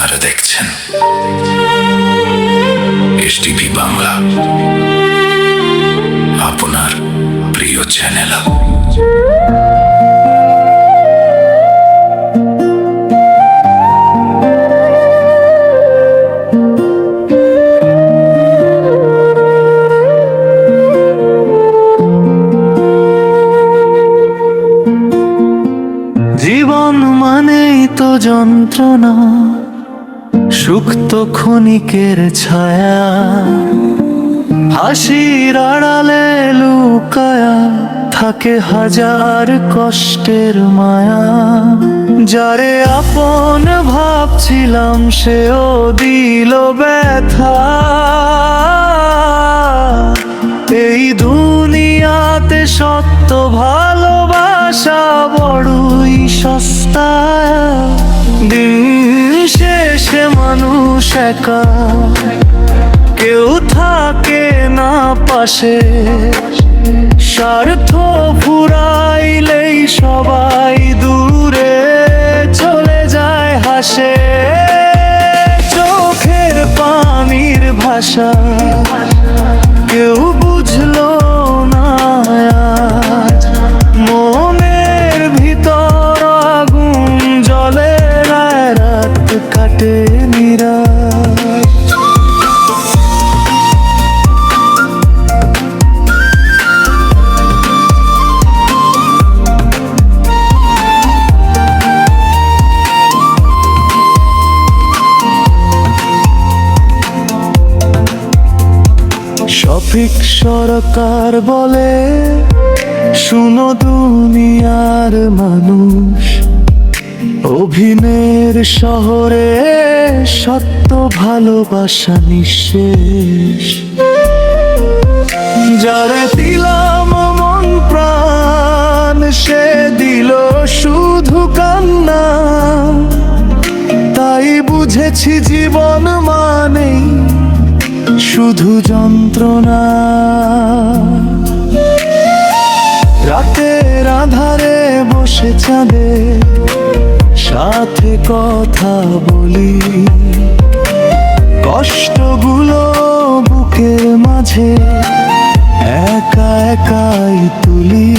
আপনারা দেখছেন এসটিভি বাংলা, আপনার প্রিয় চ্যানেল। জীবন মানেই তো যন্ত্রণা, সুক্ত ক্ষণিকের ছায়া, হাসির আড়ালে লুকায়া থাকে হাজার কষ্টের মায়া। যারে আপন ভাবছিলাম সেও দিল ব্যথা। এই দুনিয়াতে সত্য ভালোবাসা বড়ই সস্তা। দিন শেষে মানুষ একা, কেউ থাকে না পাশে। স্বার্থ ফুরাইলেই সবাই দূরে চলে যায় হাসে। চোখের পানির ভাষা কেউ বুঝলো না আজ। মনের ভিতর আগুন জ্বলে, রাত কাটে নিরাশ। শফিক সরকার বলে, শুনো দুনিয়ার মানুষ, অভিনয়ের শহরে সত্য ভালোবাসা নিঃশেষ। যারে দিলাম মন প্রাণ, সে দিল শুধু কান্না। তাই বুঝেছি জীবন মানেই শুধু যন্ত্রণা। রাতের আধারে বসে চাঁদের সাথে কথা বলি, কষ্টগুলো বুকের মাঝে একা একাই তুলি।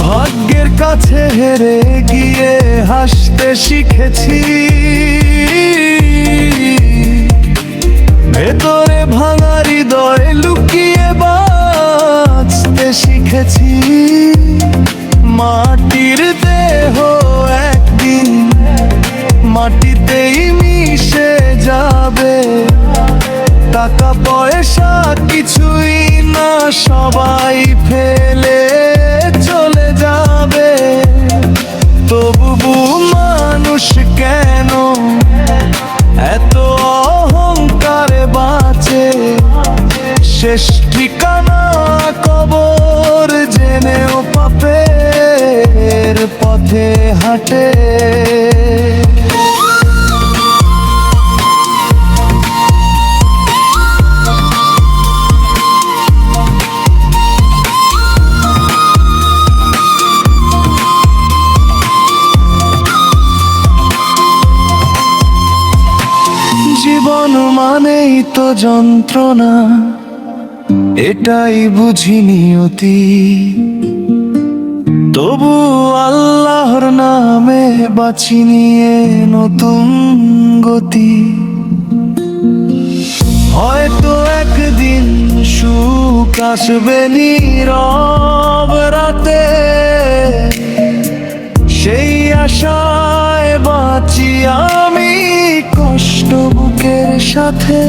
ভাগ্যের কাছে হেরে গিয়ে হাসতে শিখেছি, ভেতরে ভাঙা হৃদয় লুকিয়ে বাঁচতে শিখেছি। মাটির দেহ একদিন মাটিতেই মিশে যাবে। টাকা পয়সা কিছুই না, সবাই ফেলে চলে যাবে। তবু মানুষ কেন এত অহংকারে বাঁচে? শেষ ঠিকানা কবর জেনেও পাপের পথে হাঁটে। জীবন মানেই তো যন্ত্রণা, এটাই বুঝি নিয়তি। তবু আল্লাহর নামে বাঁচি নিয়ে নতুন গতি। হয়তো একদিন সুখ আসবে নীরব রাতে, সেই আশায় বাঁচি আমি কষ্ট বুকের সাথে।